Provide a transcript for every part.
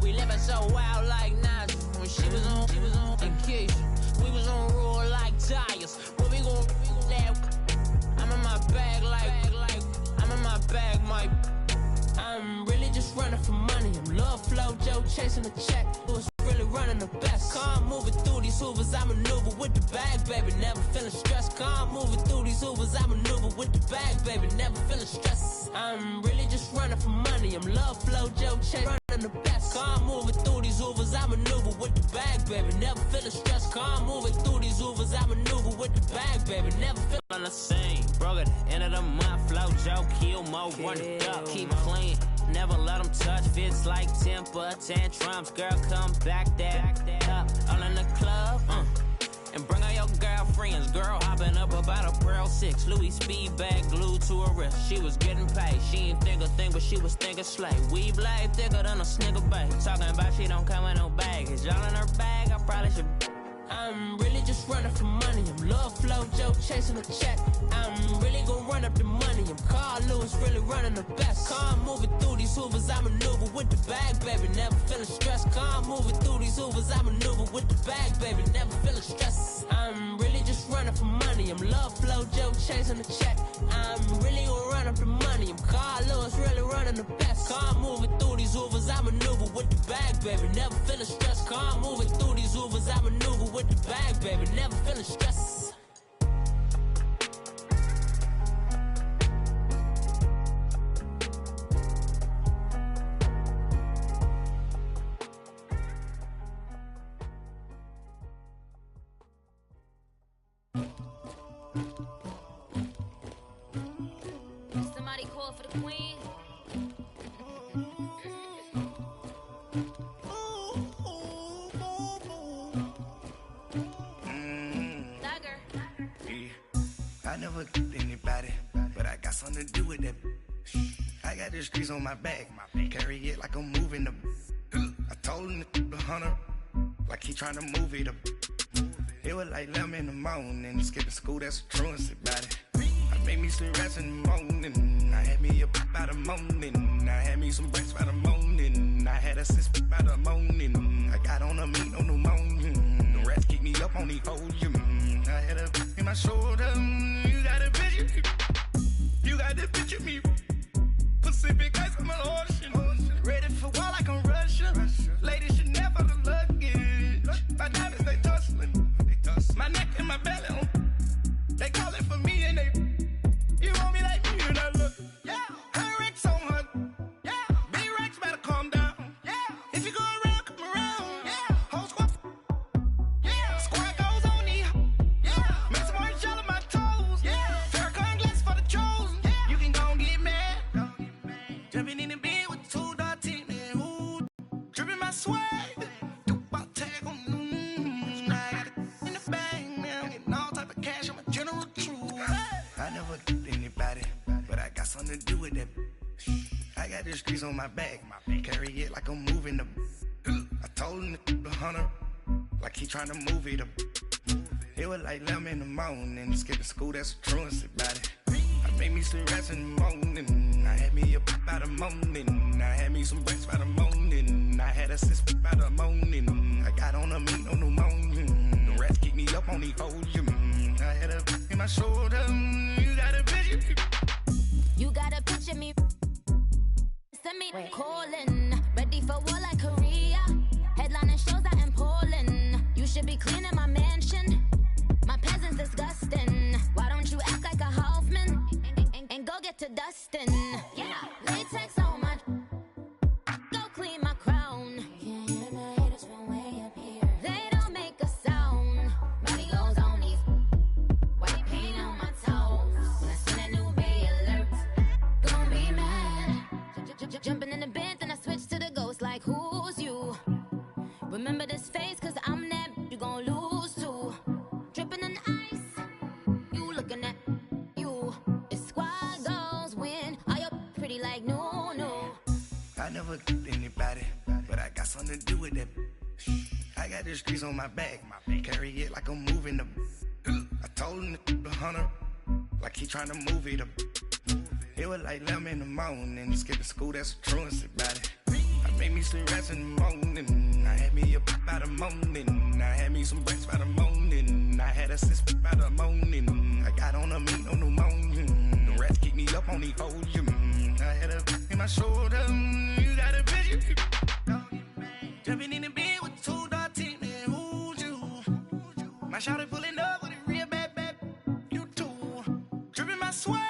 We living so wild like Nas. When she was on vacation. We was on roll like tires. Where we gon' that? I'm in my bag like I'm in my bag, Mike. I'm really just running for money. I'm love flow, Joe chasing the check. Who's really running the best? Calm moving through these Hoovers, I maneuver with the bag, baby. Never feeling stressed. Calm moving through these Hoovers, I maneuver with the bag, baby. Never feeling stressed. I'm really just running for money. I'm love flow, Joe chasing running the best. Calm moving through these Hoovers, I maneuver with the bag, baby. Never feeling stressed. Calm moving through these Hoovers, I maneuver with the bag, baby. Never feeling on the same. Broke at the end of the month, flow, Joe, kill, mo, run it up, keep playing. Never let them touch, fits like temper tantrums. Girl, come back that up. All in the club, and bring all your girlfriends. Girl, hopping up about a Pearl 6. Louis speed bag glued to her wrist. She was getting paid. She ain't think a thing, but she was thinking slay. Weave blade thicker than a snigger bag. Talking about she don't come with no baggage. All in her bag, I probably should. I'm really just running for money. I'm love flow, Joe chasing the check. I'm really gon' run up the money. I'm Carl Lewis, really running the best. Calm moving through these Hoovers, I maneuver with the bag, baby. Never feeling stressed. Calm moving through these Hoovers, I maneuver with the bag, baby. Never feeling stressed. I'm really just running for money. I'm love flow, Joe chasing the check. I'm really gon' run up the money. I'm Carl Lewis, really running the best. Calm moving through these Hoovers, I maneuver with the bag, baby. Never feeling stressed. Calm moving through these Hoovers, I maneuver with the bag, baby. Never feeling stressed. Somebody call for the queen. I never killed anybody, but I got something to do with that. I got the streets on my back, carry it like I'm moving the. I told him to the hunter, like he trying to move it up. It was like 11 in the morning, skipping school, that's a truancy about it. I made me some rats in the morning, I had me a pop by the morning. I had me some breaks by the morning, I had a sis by the morning. I got on a meat on the morning, the rats keep me up on the podium. I had a in my shoulder, you got a picture, you got the picture me. Pacific ice on my ocean, ready for war like I'm Russia. Ladies should never the luggage, my diamonds they tussling. My neck and my belly, they calling for me and they, you want me like me and I look, yeah. Her Rex on her, yeah. B-Rex better calm down, yeah. If you go around, come around, yeah. Whole squad, yeah. Squad goes on the, yeah. Make some orange gel on my toes, yeah. Farrakhan glass for the chosen, yeah. You can go and get mad, jumping in the bed with 2 dark teeth, and ooh, dripping my swag. I never killed anybody, but I got something to do with that. I got the streets on my back, carry it like I'm moving the. I told him to the hunter, like he trying to move it up. It was like 11 in the morning, skipping school, that's a truancy about it. I made me some rats in the morning, I had me a pop by the morning. I had me some breaks by the morning, I had a sis by the morning. I got on a meat on the morning, the rats keep me up on the podium. I had a in my shoulder, you got a picture. You got a picture me. Send me calling, ready for war like Korea. Headlining shows out in Poland. You should be cleaning my mansion. My peasants disgusting. Why don't you act like a Hoffman and go get to dustin'? Yeah, latex on my. Go clean my crown. Can't hear my haters from way up here. They don't make a sound. Body goes on these. White paint on my toes. When I send a new Bay alert, gon' be mad. Jumping in the bed, then I switch to the ghost like who's you? Remember this face, cause I'm that you gon' lose too. Dripping in ice, you looking at you. It's squad goals win. Are you pretty like no? I never killed anybody, but I got something to do with that. I got the streets on my back, carry it like I'm moving the. I told him to the hunter, like he trying to move it up. It was like 11 in the morning, skipping school, that's a truancy about it. I Make me some rest in the morning. I had me a pop out of morning. I had me some breaks by the morning. I had a sis by the morning. I got on a meat on the morning. The rats keep me up on the podium. I had a in my shoulder. You got a vision. Jumping in the bed with 2 dark teeth, man. Who's you? My shawty pulling up with a real bad, you too. Dripping my swag.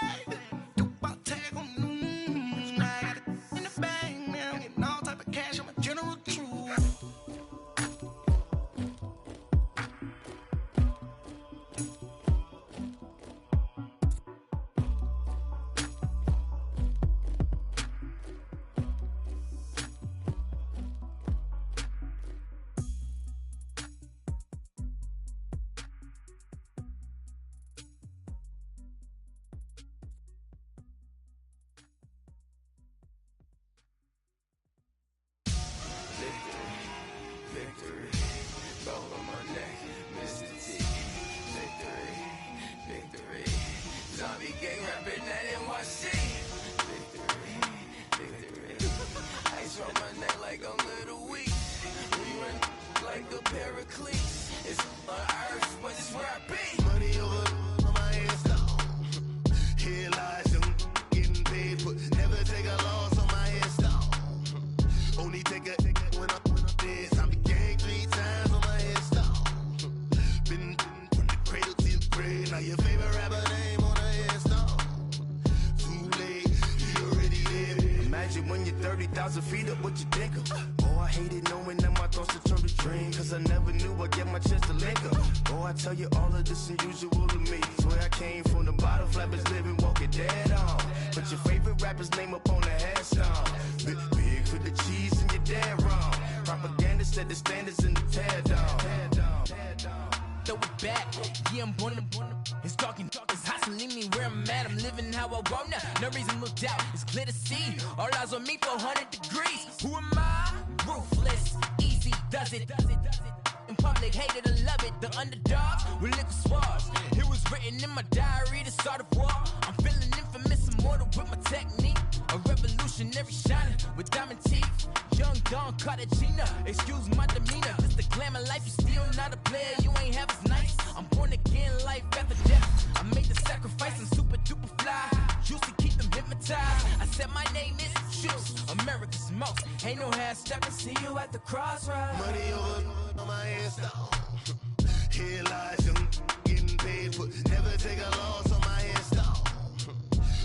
When you're 30,000 feet up, what you think of? Oh, I hated knowing that my thoughts had turned to dream. Cause I never knew I'd get my chance to link up. Oh, I tell you all of this unusual to me. Swear I came from the bottom, flappers living, walking dead on. Put your favorite rapper's name up on the headstone. Big for the cheese and you're dead wrong. Propaganda set the standards in the tear down. Throw it back, yeah, I'm born to it's talking, it's hot, so leave me where I'm at. I'm living how I want now, no reason to look down. It's clear to see, all eyes on me for 100 degrees. Who am I? Ruthless, easy, does it. In public, hated or love it. The underdogs with liquor swabs. It was written in my diary to start a war. I'm feeling infamous, immortal with my technique. A revolutionary shining with diamond teeth. Young Don Cartagena, excuse my demeanor. This the glamour life, you still not a player, you ain't half as nice. I'm born again, life after death. I made the sacrifice, I'm super duper fly. Used to keep them hypnotized. I said my name is Juice, America's most. Ain't no half stepping, see you at the crossroads. Money over on my headstone. Here lies young, getting paid for. Never take a loss on my headstone.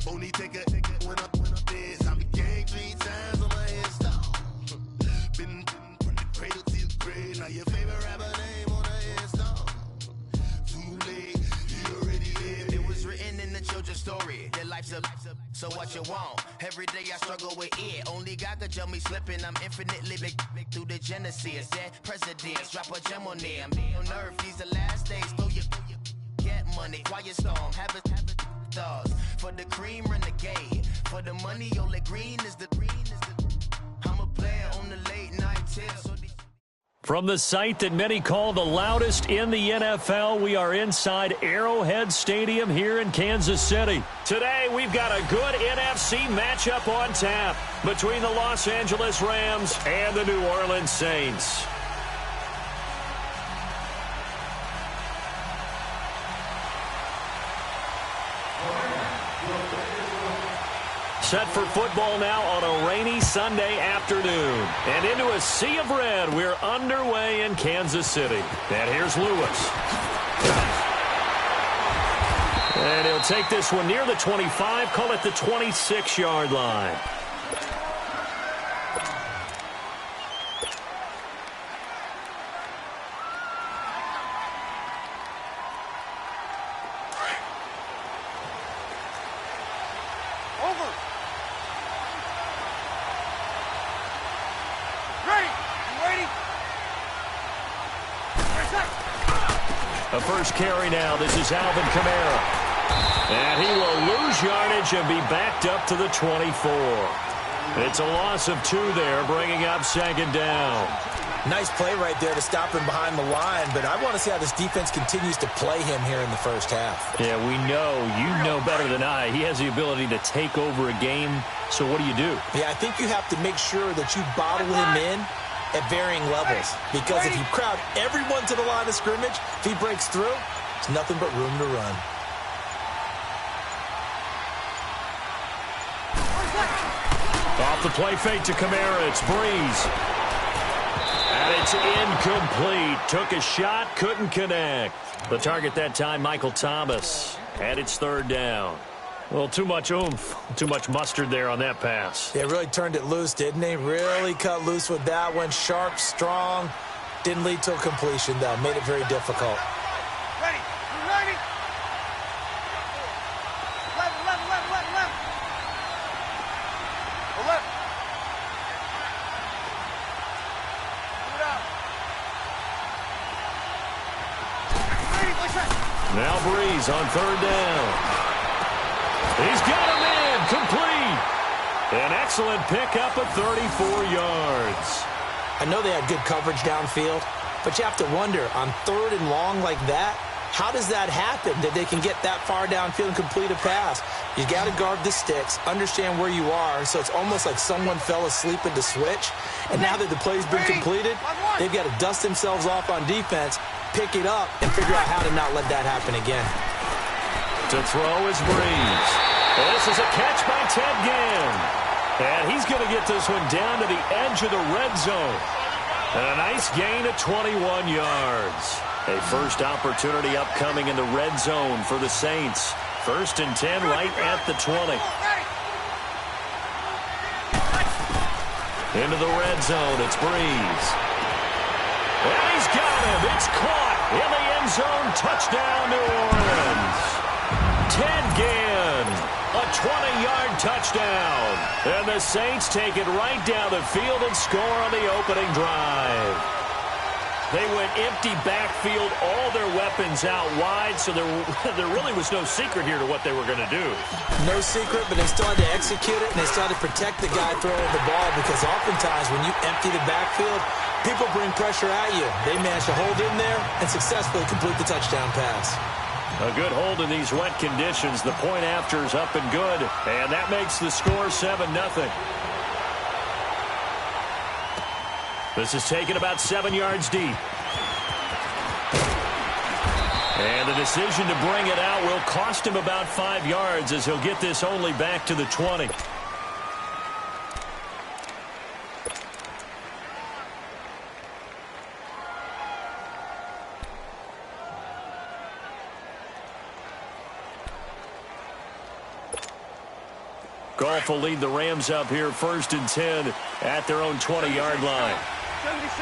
Only take a when I'm dead. I be gang 3 times on my headstone. Been from the cradle to the grave. Now your favorite rapper name on the headstone. Too late, you already lived. It was written in the children's story. Their life's up, so what you want? Every day I struggle with it. Only God could jump me slipping. I'm infinitely big through the genesis. Dead presidents, drop a gem on them. On earth, these the last days. Throw your get money. Quiet storm, have it stars. For the cream, renegade. For the money, only green is the I'm a player on the late night tips. From the site that many call the loudest in the NFL, we are inside Arrowhead Stadium here in Kansas City. Today, we've got a good NFC matchup on tap between the Los Angeles Rams and the New Orleans Saints. Set for football now on a rainy Sunday afternoon. And into a sea of red, we're underway in Kansas City. And here's Lewis. And he'll take this one near the 25, call it the 26-yard line. A first carry now. This is Alvin Kamara. And he will lose yardage and be backed up to the 24. It's a loss of 2 there, bringing up second down. Nice play right there to stop him behind the line, but I want to see how this defense continues to play him here in the first half. Yeah, we know. You know better than I. He has the ability to take over a game, so what do you do? Yeah, I think you have to make sure that you bottle him in at varying levels, because if you crowd everyone to the line of scrimmage, if he breaks through, there's nothing but room to run. Off the play fake to Kamara, it's Breeze. And it's incomplete. Took a shot, couldn't connect. The target that time, Michael Thomas. And it's third down. Well, too much oomph, too much mustard there on that pass. They really turned it loose, didn't they? Really cut loose with that one. Sharp, strong. Didn't lead to a completion, though. Made it very difficult. Ready. We're ready. Left. Now Breeze on third down. He's got him in, complete. An excellent pickup of 34 yards. I know they had good coverage downfield, but you have to wonder, on third and long like that, how does that happen that they can get that far downfield and complete a pass? You got to guard the sticks, understand where you are, so it's almost like someone fell asleep at the switch, and now that the play's been completed, they've got to dust themselves off on defense, pick it up, and figure out how to not let that happen again. To throw is Breeze. This is a catch by Ted Ginn. And he's going to get this one down to the edge of the red zone. And a nice gain of 21 yards. A first opportunity upcoming in the red zone for the Saints. 1st and 10 right at the 20. Into the red zone, it's Breeze. And he's got him. It's caught in the end zone. Touchdown, New Orleans. Ted Ginn, a 20-yard touchdown. And the Saints take it right down the field and score on the opening drive. They went empty backfield, all their weapons out wide, so there really was no secret here to what they were going to do. No secret, but they still had to execute it, and they still had to protect the guy throwing the ball, because oftentimes when you empty the backfield, people bring pressure at you. They managed to hold in there and successfully complete the touchdown pass. A good hold in these wet conditions. The point after is up and good, and that makes the score 7-0. This is taken about 7 yards deep. And the decision to bring it out will cost him about 5 yards, as he'll get this only back to the 20. Goff will lead the Rams up here 1st and 10 at their own 20-yard line. 76.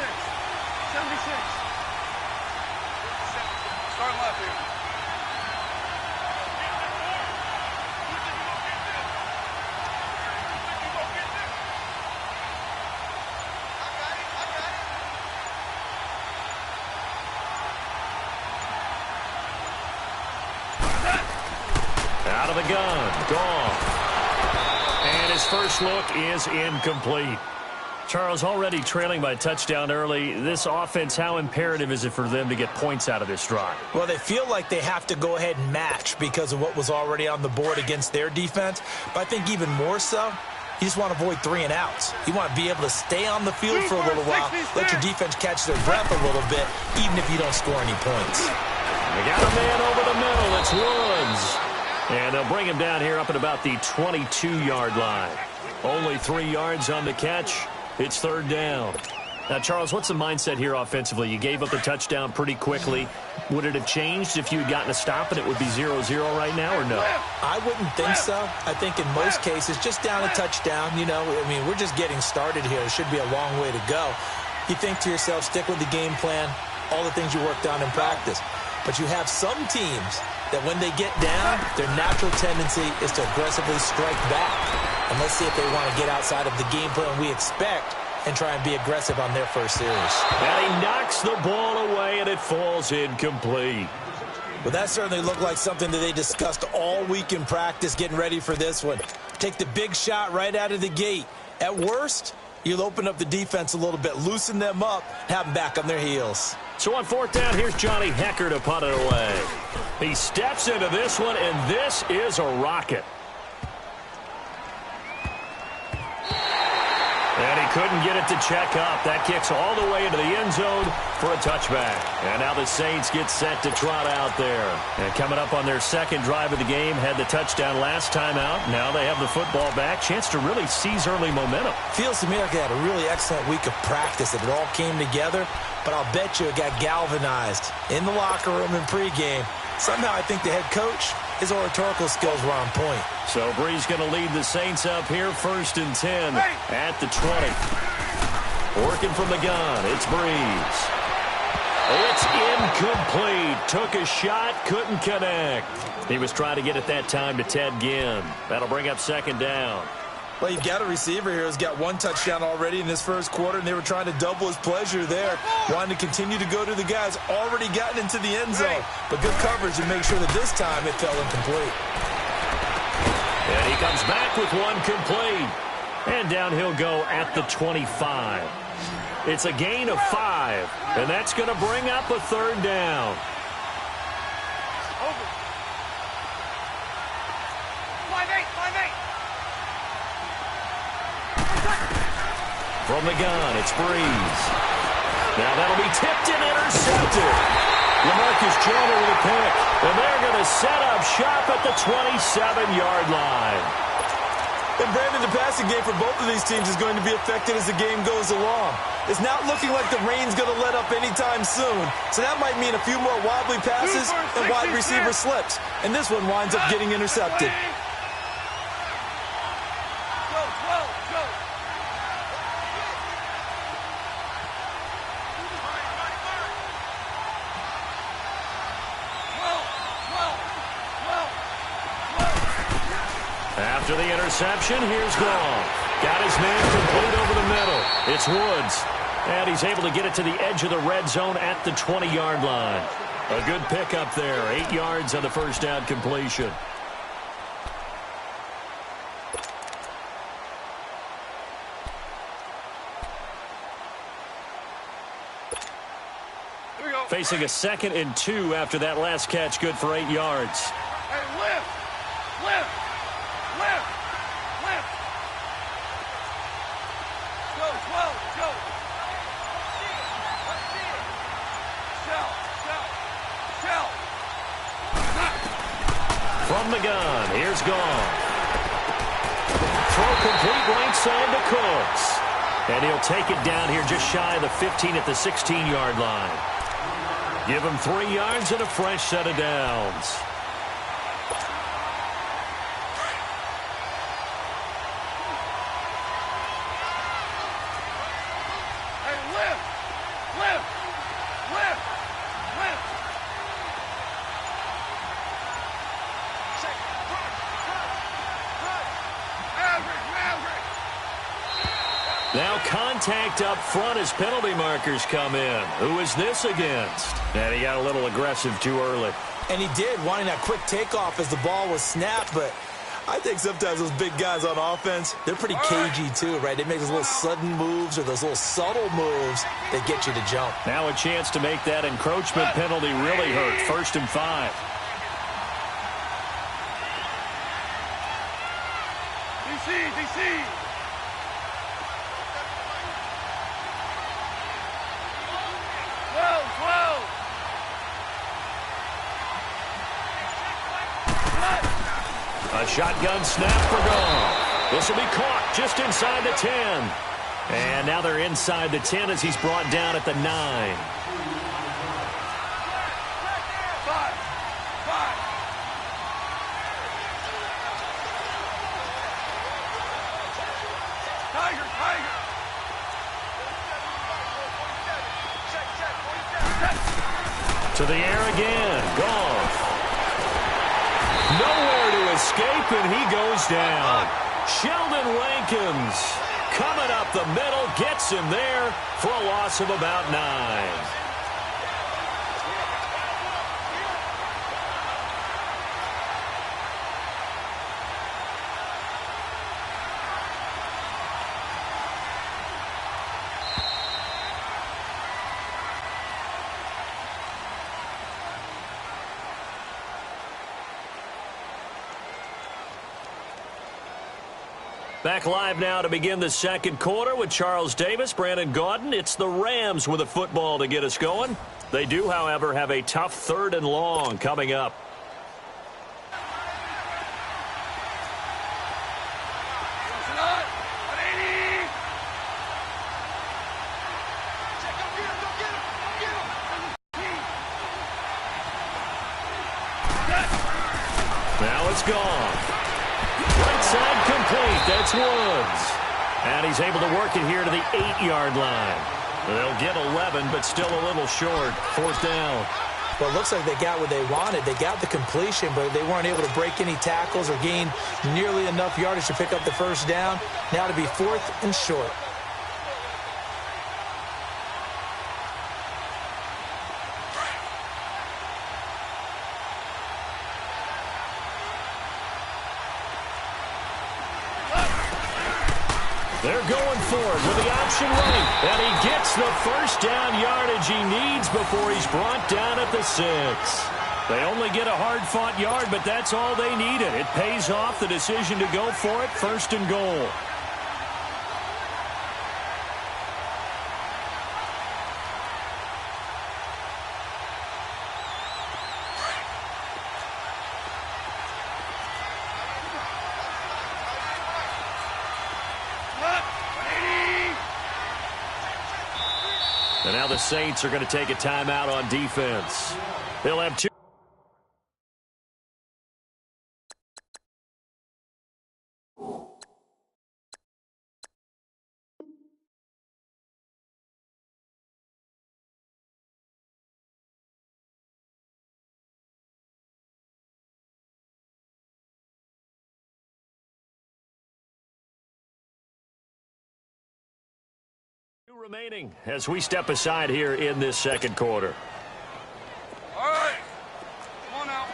76. Start left here. Out of the gun, Goff. And his first look is incomplete. Charles, already trailing by a touchdown early. This offense, how imperative is it for them to get points out of this drive? Well, they feel like they have to go ahead and match because of what was already on the board against their defense. But I think even more so, you just want to avoid 3 and outs. You want to be able to stay on the field for a little while, let your defense catch their breath a little bit, even if you don't score any points. They got a man over the middle. It's Woods. And they'll bring him down here up at about the 22-yard line. Only 3 yards on the catch. It's third down. Now, Charles, what's the mindset here offensively? You gave up the touchdown pretty quickly. Would it have changed if you had gotten a stop and it would be 0-0 right now, or no? I wouldn't think so. I think in most cases, just down a touchdown, you know, I mean, we're just getting started here. It should be a long way to go. You think to yourself, stick with the game plan, all the things you worked on in practice. But you have some teams that when they get down, their natural tendency is to aggressively strike back. And let's see if they want to get outside of the game plan we expect and try and be aggressive on their first series. And he knocks the ball away, and it falls incomplete. Well, that certainly looked like something that they discussed all week in practice getting ready for this one. Take the big shot right out of the gate. At worst, You'll open up the defense a little bit, loosen them up, have them back on their heels. So on fourth down, here's Johnny Hecker to punt it away. He steps into this one, and this is a rocket. And he couldn't get it to check up. That kicks all the way into the end zone for a touchback. And now the Saints get set to trot out there. And coming up on their second drive of the game, had the touchdown last time out. Now they have the football back. Chance to really seize early momentum. Feels to me like they had a really excellent week of practice. It all came together. But I'll bet you it got galvanized in the locker room in pregame. Somehow I think the head coach, his oratorical skills were on point. So Brees going to lead the Saints up here, 1st and 10 at the 20. Working from the gun, it's Brees. It's incomplete. Took a shot, couldn't connect. He was trying to get it that time to Ted Ginn. That'll bring up 2nd down. Well, you've got a receiver here who's got 1 touchdown already in this first quarter, and they were trying to double his pleasure there, wanting to continue to go to the guys already gotten into the end zone. But good coverage to make sure that this time it fell incomplete. And he comes back with 1 complete. And down he'll go at the 25. It's a gain of 5, and that's going to bring up a 3rd down. From the gun, it's Brees. Now that'll be tipped and intercepted. LaMarcus Joyner with a pick. And they're going to set up shop at the 27-yard line. And Brandon, the passing game for both of these teams is going to be affected as the game goes along. It's not looking like the rain's going to let up anytime soon. So that might mean a few more wobbly passes and wide receiver slips. And this one winds up getting intercepted. After the interception, here's Gronk. Got his man complete over the middle. It's Woods. And he's able to get it to the edge of the red zone at the 20-yard line. A good pickup there. 8 yards on the first down completion. Facing a 2nd and 2 after that last catch. Good for 8 yards. Hey, lift! Lift! Lift! Lift! Go, 12, go! Shell! From the gun, here's Gone. Throw complete right side to Cooks. And he'll take it down here just shy of the 15 at the 16-yard line. Give him 3 yards and a fresh set of downs. Now contact up front as penalty markers come in. Who is this against? And he got a little aggressive too early. And he did, wanting that quick takeoff as the ball was snapped, but I think sometimes those big guys on offense, they're pretty cagey too, right? They make those little sudden moves or those little subtle moves that get you to jump. Now a chance to make that encroachment penalty really hurt. 1st and 5. DC! A shotgun snap for Gone. This will be caught just inside the 10. And now they're inside the 10 as he's brought down at the 9. To the air again. Goff. Nowhere to escape, and he goes down. Sheldon Rankins coming up the middle, gets him there for a loss of about 9. Back live now to begin the second quarter with Charles Davis, Brandon Gaudin. It's the Rams with a football to get us going. They do, however, have a tough 3rd and long coming up. Now it's gone. Right side complete. That's Woods. And he's able to work it here to the 8-yard line. They'll get 11, but still a little short. 4th down. Well, it looks like they got what they wanted. They got the completion, but they weren't able to break any tackles or gain nearly enough yardage to pick up the 1st down. Now to be 4th and short. They're going for it with the option right. And he gets the 1st down yardage he needs before he's brought down at the 6. They only get a hard-fought yard, but that's all they needed. It pays off the decision to go for it, 1st and goal. And now the Saints are going to take a timeout on defense. They'll have 2. Remaining as we step aside here in this second quarter. All right. Come on now.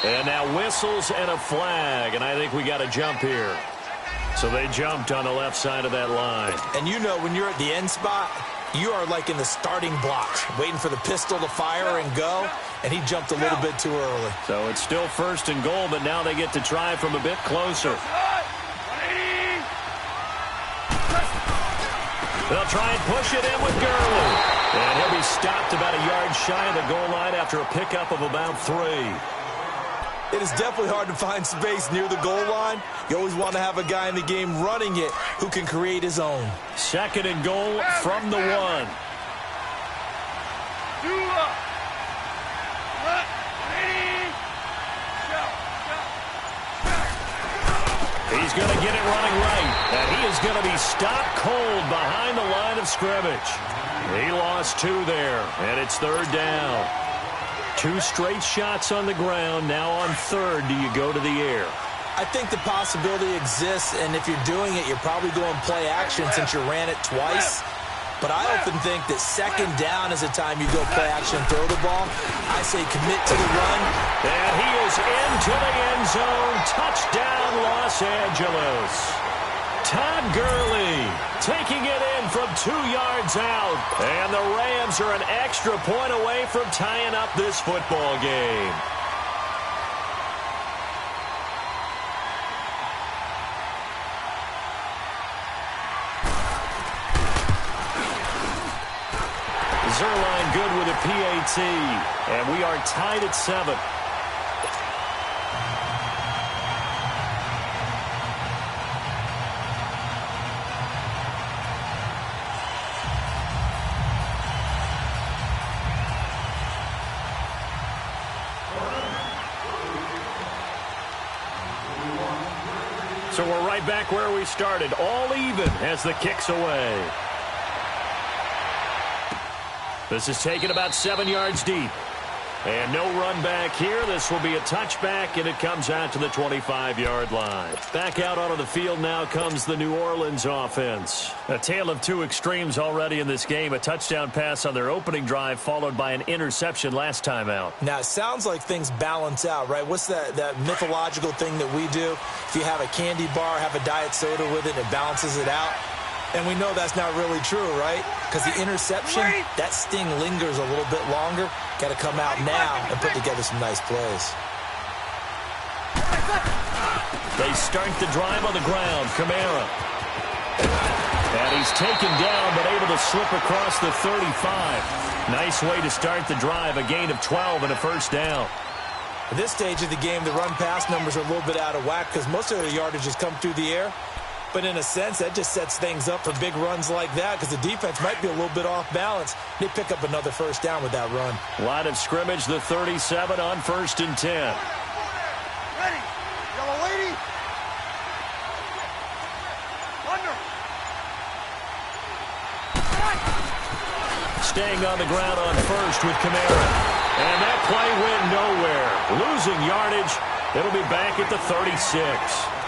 And now whistles and a flag, and I think we got a jump here. So they jumped on the left side of that line. And you know when you're at the end spot, you are like in the starting blocks, waiting for the pistol to fire and go, and he jumped a little bit too early. So it's still 1st and goal, but now they get to try from a bit closer. They'll try and push it in with Gurley. And he'll be stopped about a yard shy of the goal line after a pickup of about 3. It is definitely hard to find space near the goal line. You always want to have a guy in the game running it who can create his own. 2nd and goal from the 1. He's going to get it running right. And he is going to be stopped cold behind the line of scrimmage. He lost 2 there, and it's 3rd down. 2 straight shots on the ground. Now on 3rd, do you go to the air? I think the possibility exists, and if you're doing it, you're probably going play action since you ran it twice. But I often think that 2nd down is a time you go play action and throw the ball. I say commit to the run. And he is into the end zone. Touchdown, Los Angeles. Todd Gurley taking it in from 2 yards out. And the Rams are an extra point away from tying up this football game. Zerline good with a PAT. And we are tied at 7. So we're right back where we started, all even as the kick's away. This is taken about 7 yards deep. And no run back here. This will be a touchback, and it comes out to the 25-yard line. Back out onto the field now comes the New Orleans offense. A tale of 2 extremes already in this game. A touchdown pass on their opening drive, followed by an interception last time out. Now, it sounds like things balance out, right? What's that mythological thing that we do? If you have a candy bar, have a diet soda with it, it balances it out. And we know that's not really true, right? Because the interception, that sting lingers a little bit longer. Got to come out now and put together some nice plays. They start the drive on the ground. Kamara. And he's taken down, but able to slip across the 35. Nice way to start the drive. A gain of 12 and a first down. At this stage of the game, the run-pass numbers are a little bit out of whack because most of their yardage has come through the air. But in a sense, that just sets things up for big runs like that because the defense might be a little bit off balance. They pick up another first down with that run. Line of scrimmage, the 37 on 1st and 10. Ready. Yellow lady. Under. Staying on the ground on 1st with Kamara. And that play went nowhere. Losing yardage. It'll be back at the 36.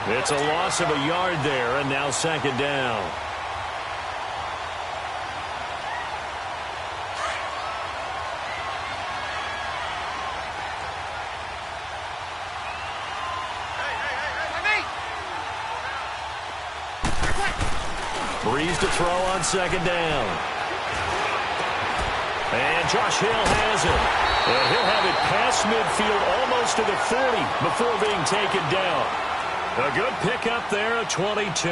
It's a loss of a yard there, and now 2nd down. Breeze to throw on 2nd down. And Josh Hill has it. And he'll have it past midfield almost to the 40 before being taken down. A good pickup there at 22.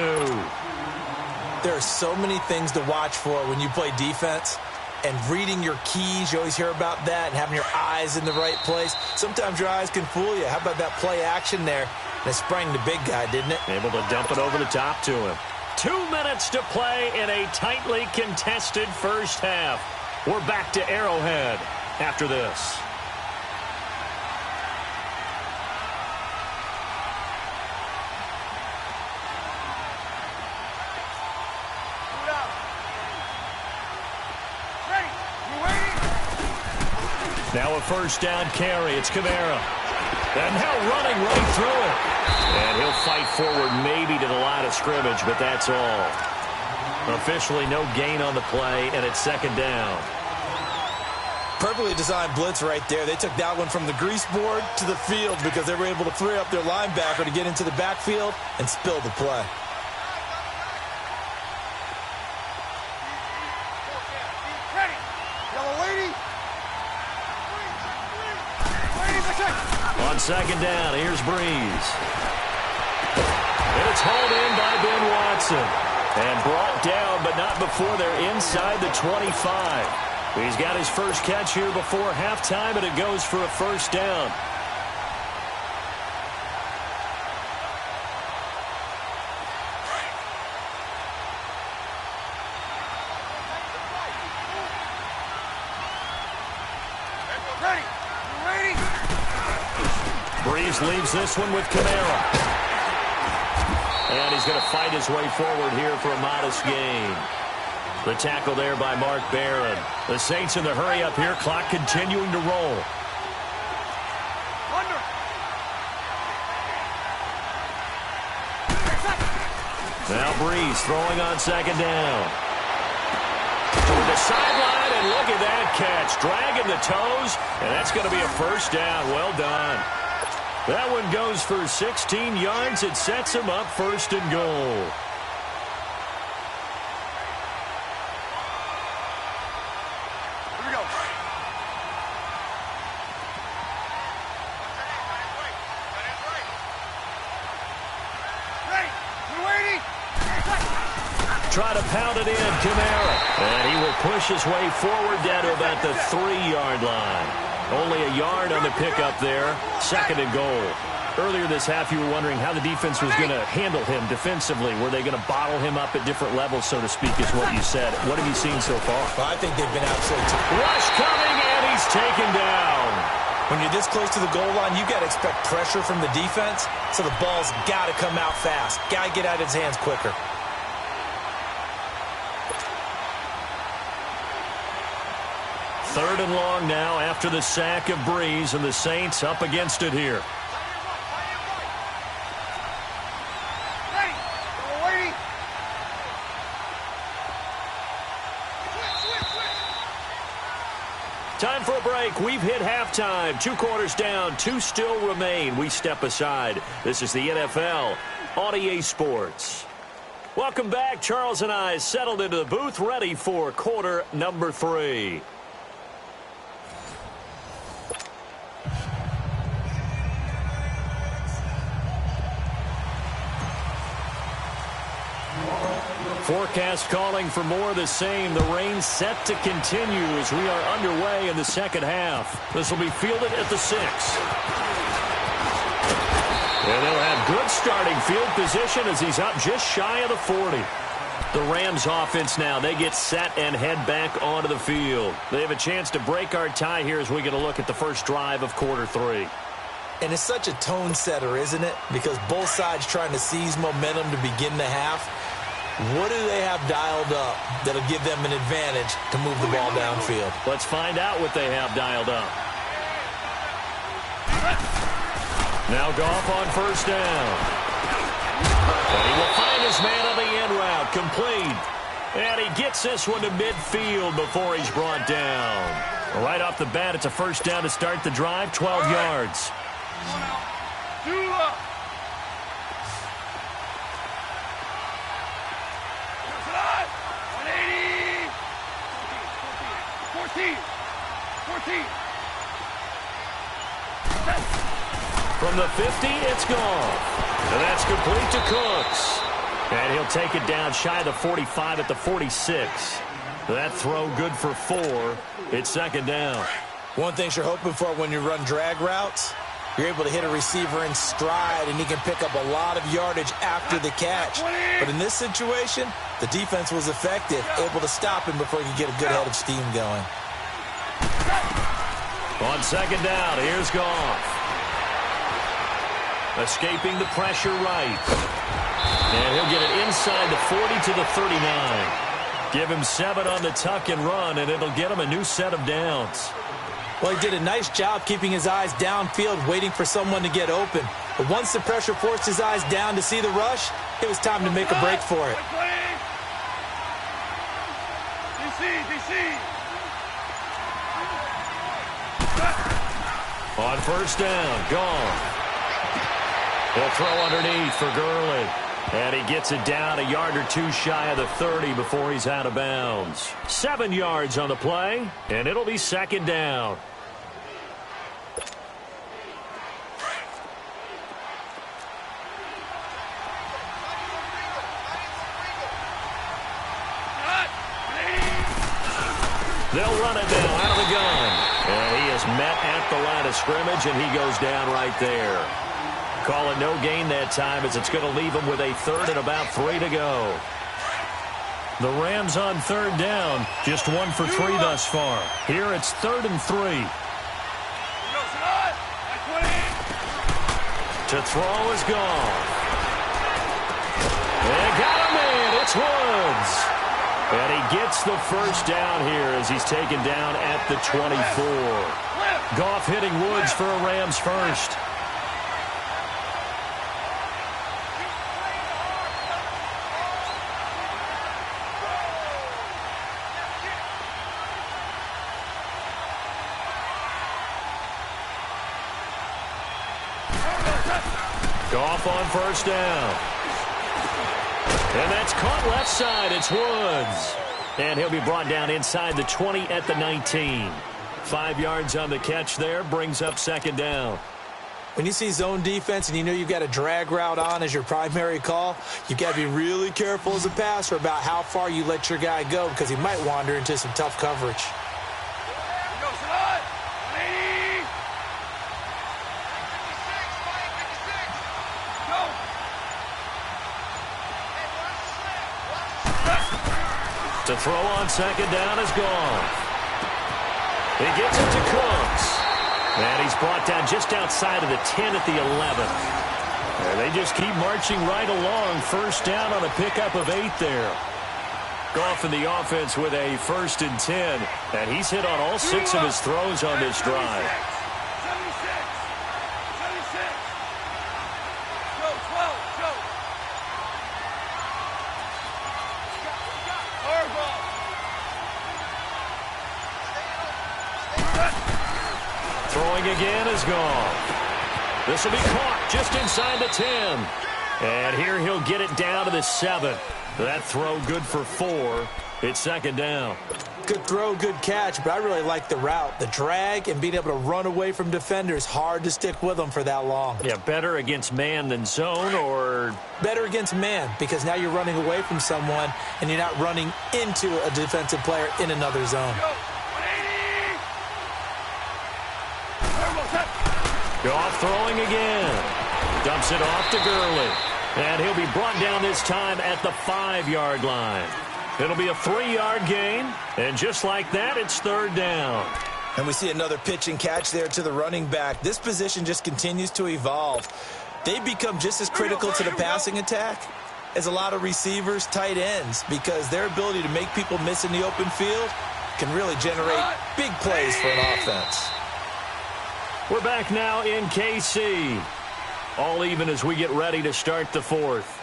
There are so many things to watch for when you play defense. And reading your keys, you always hear about that, and having your eyes in the right place. Sometimes your eyes can fool you. How about that play action there? And it sprang the big guy, didn't it? Able to dump it over the top to him. 2 minutes to play in a tightly contested first half. We're back to Arrowhead after this. Now a first down carry. It's Kamara. And now running right through it. And he'll fight forward maybe to the line of scrimmage, but that's all. Officially no gain on the play, and it's 2nd down. Perfectly designed blitz right there. They took that one from the grease board to the field because they were able to free up their linebacker to get into the backfield and spill the play. Ready. Yellow lady. On 2nd down, here's Breeze. And it's hauled in by Ben Watson. And brought down, but not before they're inside the 25. He's got his first catch here before halftime, and it goes for a first down. Ready. Breeze leaves this one with Kamara. And he's going to fight his way forward here for a modest gain. The tackle there by Mark Barron. The Saints in the hurry up here. Clock continuing to roll. Under. Now Breeze throwing on 2nd down. Toward the sideline, and look at that catch. Dragging the toes, and that's going to be a first down. Well done. That one goes for 16 yards. It sets him up 1st and goal. Here we go. Ready. You waiting? Try to pound it in, Kamara. And he will push his way forward down to about the 3-yard line. Only a yard on the pickup there. 2nd and goal. Earlier this half, you were wondering how the defense was going to handle him defensively. Were they going to bottle him up at different levels, so to speak, is what you said. What have you seen so far? Well, I think they've been absolutely... Rush coming, and he's taken down. When you're this close to the goal line, you've got to expect pressure from the defense, so the ball's got to come out fast. Got to get out of his hands quicker. Third and long now after the sack of Breeze, and the Saints up against it here. Time for a break. We've hit halftime. 2 quarters down. 2 still remain. We step aside. This is the NFL on EA Sports. Welcome back. Charles and I settled into the booth, ready for quarter number 3. Forecast calling for more of the same. The rain set to continue as we are underway in the second half. This will be fielded at the 6. And they'll have good starting field position as he's up just shy of the 40. The Rams offense now, they get set and head back onto the field. They have a chance to break our tie here as we get a look at the first drive of quarter 3. And it's such a tone setter, isn't it? Because both sides trying to seize momentum to begin the half. What do they have dialed up that'll give them an advantage to move the ball downfield? Let's find out what they have dialed up. Now Goff on first down. And he will find his man on the end route, complete. And he gets this one to midfield before he's brought down. Right off the bat, it's a first down to start the drive, 12 yards. From the 50, it's gone. And that's complete to Cooks. And he'll take it down shy of the 45 at the 46. That throw good for 4. It's second down. One thing you're hoping for when you run drag routes, you're able to hit a receiver in stride, and he can pick up a lot of yardage after the catch. But in this situation, the defense was effective, able to stop him before he could get a good head of steam going. On second down, here's Goff. Escaping the pressure right. And he'll get it inside the 40 to the 39. Give him 7 on the tuck and run, and it'll get him a new set of downs. Well, he did a nice job keeping his eyes downfield, waiting for someone to get open. But once the pressure forced his eyes down to see the rush, it was time to make a break for it. DC. On first down, Goff. He'll throw underneath for Gurley. And he gets it down a yard or 2 shy of the 30 before he's out of bounds. 7 yards on the play, and it'll be second down. They'll run it now out of the gun. And he is met at the line of scrimmage, and he goes down right there. Call it no gain that time as it's going to leave him with a third and about 3 to go. The Rams on third down, just 1 for 3 thus far. Here it's 3rd and 3. To throw is gone. They got him in. It's Woods. And he gets the first down here as he's taken down at the 24. Goff hitting Woods for a Rams first. Goff on first down. And that's caught left side. It's Woods. And he'll be brought down inside the 20 at the 19. 5 yards on the catch there. Brings up second down. When you see zone defense and you know you've got a drag route on as your primary call, you've got to be really careful as a passer about how far you let your guy go because he might wander into some tough coverage. To throw on second down is gone. He gets it to Cooks. And he's brought down just outside of the 10 at the 11. And they just keep marching right along. First down on a pickup of 8 there. Goff in the offense with a 1st and 10. And he's hit on all 6 of his throws on this drive. Throwing again is gone. This will be caught just inside the 10. And here he'll get it down to the 7. That throw good for 4. It's second down. Good throw, good catch, but I really like the route. The drag and being able to run away from defenders, hard to stick with them for that long. Yeah, better against man than zone, or? Better against man, because now you're running away from someone and you're not running into a defensive player in another zone. Goff throwing again. Dumps it off to Gurley. And he'll be brought down this time at the 5-yard line. It'll be a 3-yard gain. And just like that, it's third down. And we see another pitch and catch there to the running back. This position just continues to evolve. They become just as critical to the passing attack as a lot of receivers, tight ends, because their ability to make people miss in the open field can really generate big plays for an offense. We're back now in KC. All even as we get ready to start the 4th.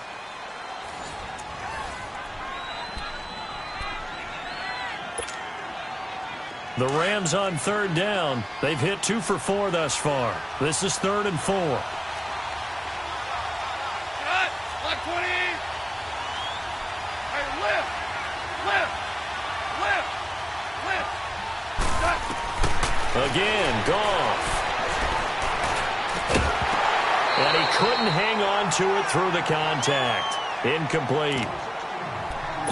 The Rams on third down. They've hit 2 for 4 thus far. This is 3rd and 4. Like 20. Hey, lift. Again, Goff. And he couldn't hang on to it through the contact. Incomplete.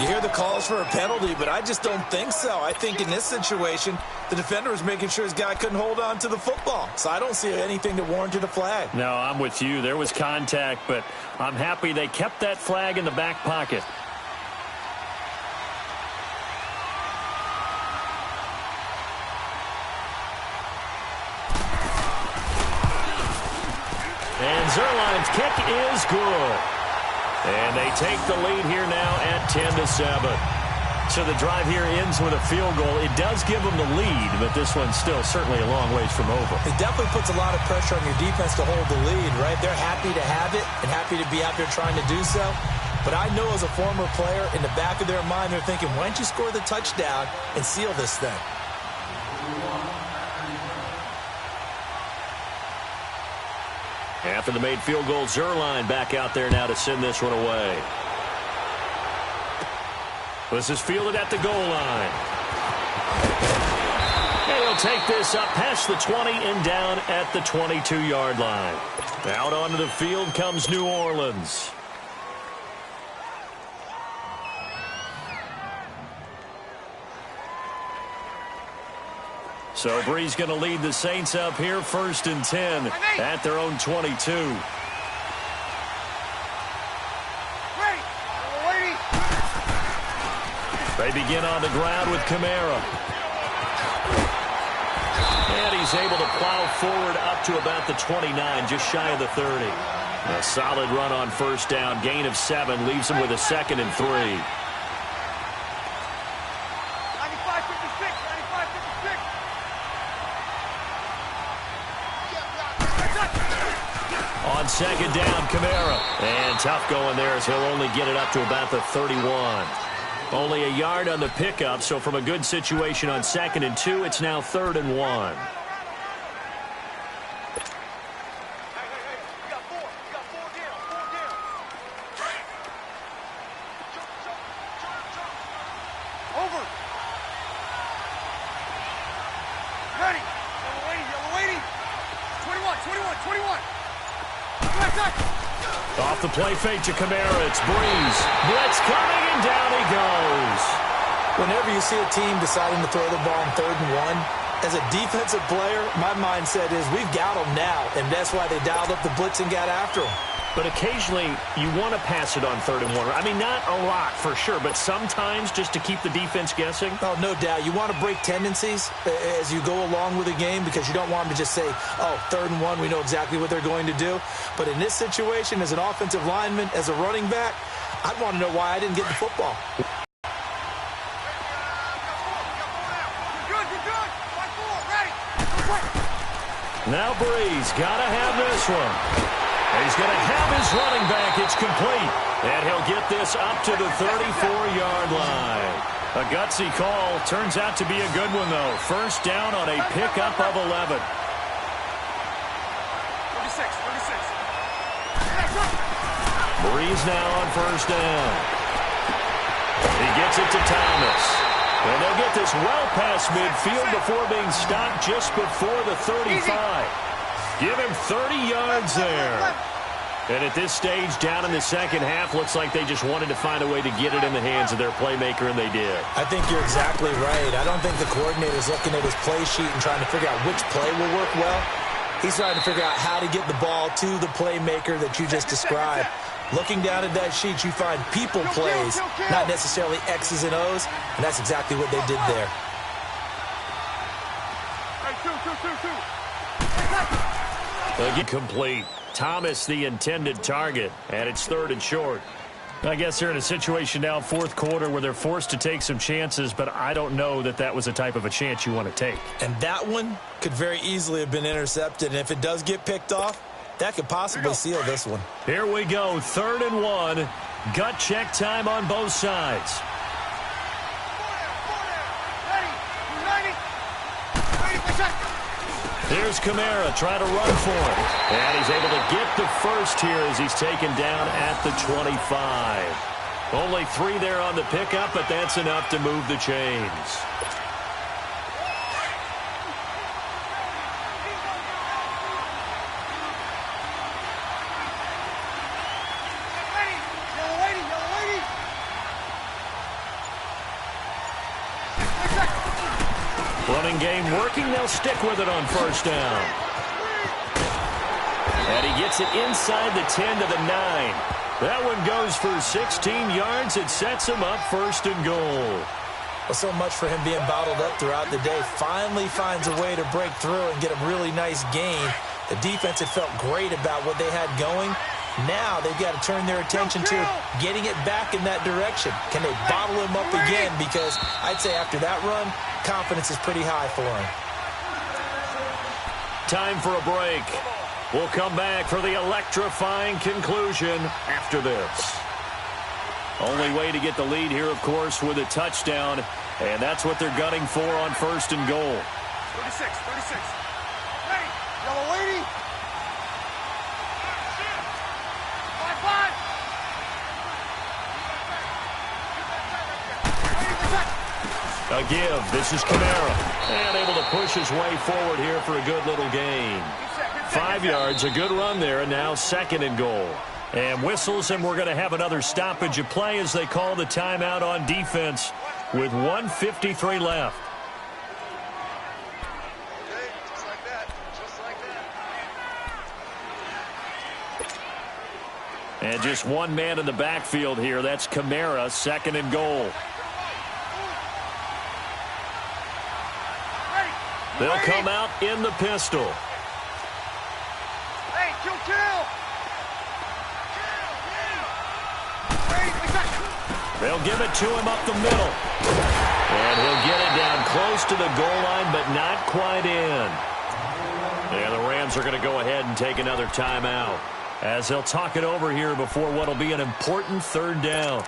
You hear the calls for a penalty, but I just don't think so. I think in this situation, the defender was making sure his guy couldn't hold on to the football. So I don't see anything that warranted a flag. No, I'm with you. There was contact, but I'm happy they kept that flag in the back pocket. And Zerline's kick is good. And they take the lead here now at 10-7. So the drive here ends with a field goal. It does give them the lead, but this one's still certainly a long ways from over. It definitely puts a lot of pressure on your defense to hold the lead, right? They're happy to have it and happy to be out there trying to do so. But I know as a former player, in the back of their mind, they're thinking, why don't you score the touchdown and seal this thing? After the made field goal, Zerline back out there now to send this one away. This is fielded at the goal line. And he'll take this up past the 20 and down at the 22-yard line. Out onto the field comes New Orleans. So Bree's going to lead the Saints up here, 1st and 10 at their own 22. They begin on the ground with Kamara. And he's able to plow forward up to about the 29, just shy of the 30. A solid run on 1st down, gain of 7, leaves him with a 2nd and 3. On 2nd down, Kamara. And tough going there as he'll only get it up to about the 31. Only a yard on the pickup, so from a good situation on 2nd and 2, it's now 3rd and 1. Over. Ready. Yellow waiting. 21. Off the play fake to Kamara, it's Breeze. Blitz coming, and down he goes. Whenever you see a team deciding to throw the ball on 3rd and 1, as a defensive player, my mindset is we've got them now, and that's why they dialed up the blitz and got after them. But occasionally, you want to pass it on 3rd and 1. I mean, not a lot for sure, but sometimes just to keep the defense guessing. Oh, no doubt. You want to break tendencies as you go along with the game because you don't want them to just say, oh, 3rd and 1, we know exactly what they're going to do. But in this situation, as an offensive lineman, as a running back, I'd want to know why I didn't get the football. Now Breeze got to have this one. He's going to have his running back. It's complete. And he'll get this up to the 34-yard line. A gutsy call. Turns out to be a good one, though. 1st down on a pickup of 11. 36. Breeze now on 1st down. He gets it to Thomas. And they'll get this well past midfield before being stopped just before the 35. Give him 30 yards there. And at this stage, down in the second half, looks like they just wanted to find a way to get it in the hands of their playmaker, and they did. I think you're exactly right. I don't think the coordinator's looking at his play sheet and trying to figure out which play will work well. He's trying to figure out how to get the ball to the playmaker that you just described. Looking down at that sheet, you find people plays, not necessarily X's and O's, and that's exactly what they did there. Complete. Thomas, the intended target, and it's 3rd and short. I guess they're in a situation now, fourth quarter, where they're forced to take some chances, but I don't know that that was the type of a chance you want to take. And that one could very easily have been intercepted, and if it does get picked off, that could possibly seal this one. Here we go, 3rd and 1. Gut check time on both sides. Here's Kamara trying to run for it. And he's able to get the first here as he's taken down at the 25. Only 3 there on the pickup, but that's enough to move the chains. Running game working. They'll stick with it on 1st down. And he gets it inside the 10 to the 9. That one goes for 16 yards. It sets him up 1st and goal. Well, so much for him being bottled up throughout the day. Finally finds a way to break through and get a really nice gain. The defense had felt great about what they had going. Now they've got to turn their attention to getting it back in that direction. Can they bottle him up again? Because I'd say after that run, confidence is pretty high for him. Time for a break. We'll come back for the electrifying conclusion after this. Only way to get the lead here, of course, with a touchdown. And that's what they're gunning for on 1st and goal. 36. Hey, yellow lady. A give. This is Kamara. And able to push his way forward here for a good little gain. 5 yards, a good run there, and now 2nd and goal. And whistles, and we're going to have another stoppage of play as they call the timeout on defense with 1:53 left. And just one man in the backfield here. That's Kamara, 2nd and goal. They'll come out in the pistol. Hey, kill. They'll give it to him up the middle. And he'll get it down close to the goal line, but not quite in. And the Rams are going to go ahead and take another timeout as they'll talk it over here before what will be an important 3rd down.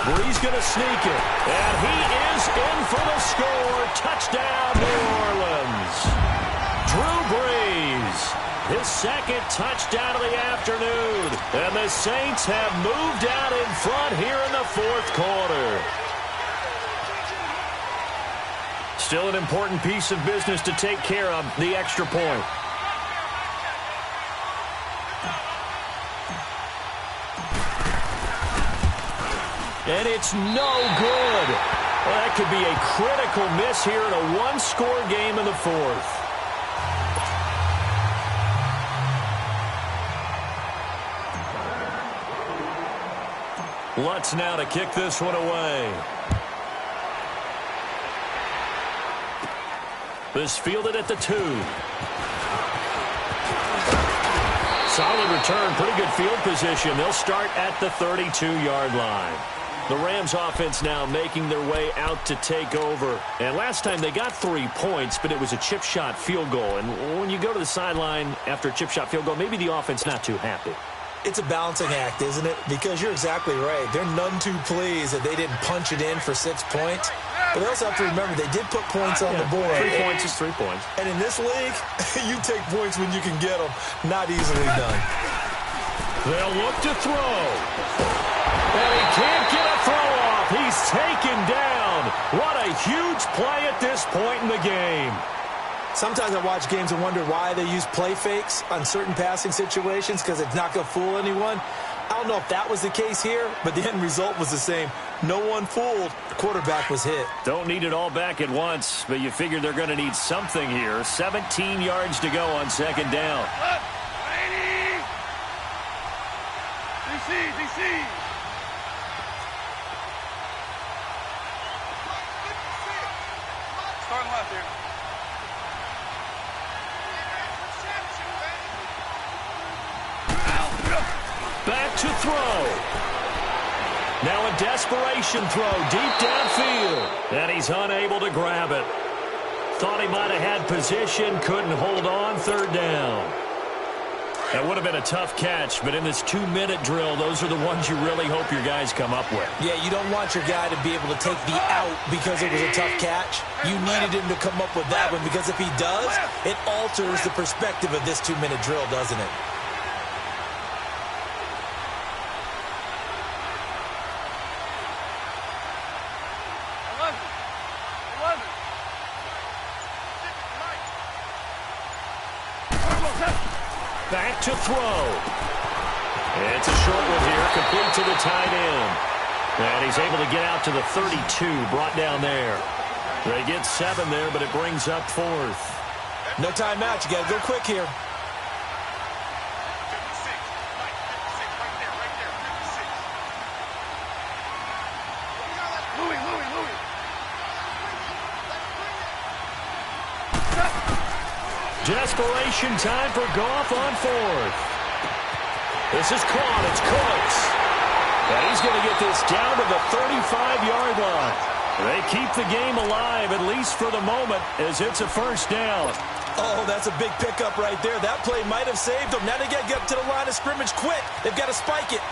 Brees going to sneak it. And he is in for the score. Touchdown, New Orleans. Drew Brees, his 2nd touchdown of the afternoon. And the Saints have moved out in front here in the 4th quarter. Still an important piece of business to take care of, the extra point. And it's no good. Well, that could be a critical miss here in a 1-score game in the 4th. Lutz now to kick this one away. This fielded at the 2. Solid return, pretty good field position. They'll start at the 32-yard line. The Rams offense now making their way out to take over. And last time they got 3 points, but it was a chip shot field goal. And when you go to the sideline after a chip shot field goal, maybe the offense not too happy. It's a balancing act, isn't it? Because you're exactly right. They're none too pleased that they didn't punch it in for 6 points. But they also have to remember they did put points on the board. 3 points is 3 points. And in this league, you take points when you can get them. Not easily done. They'll look to throw. And he can't get a throw off. He's taken down. What a huge play at this point in the game. Sometimes I watch games and wonder why they use play fakes on certain passing situations because it's not going to fool anyone. I don't know if that was the case here, but the end result was the same. No one fooled. The quarterback was hit. Don't need it all back at once, but you figure they're going to need something here. 17 yards to go on second down. DC. Starting left here. Back to throw. Now a desperation throw deep downfield. And he's unable to grab it. Thought he might have had position, couldn't hold on, third down. That would have been a tough catch, but in this 2-minute drill, those are the ones you really hope your guys come up with. Yeah, you don't want your guy to be able to take the out because it was a tough catch. You needed him to come up with that one because if he does, it alters the perspective of this 2-minute drill, doesn't it? Back to throw. It's a short one here, complete to the tight end. And he's able to get out to the 32, brought down there. They get 7 there, but it brings up 4th. No timeout. You got to go quick here. Desperation time for Goff on 4th. This is caught. It's Cooks. And he's going to get this down to the 35-yard line. They keep the game alive, at least for the moment, as it's a first down. Oh, that's a big pickup right there. That play might have saved them. Now they got to get up to the line of scrimmage quick. They've got to spike it.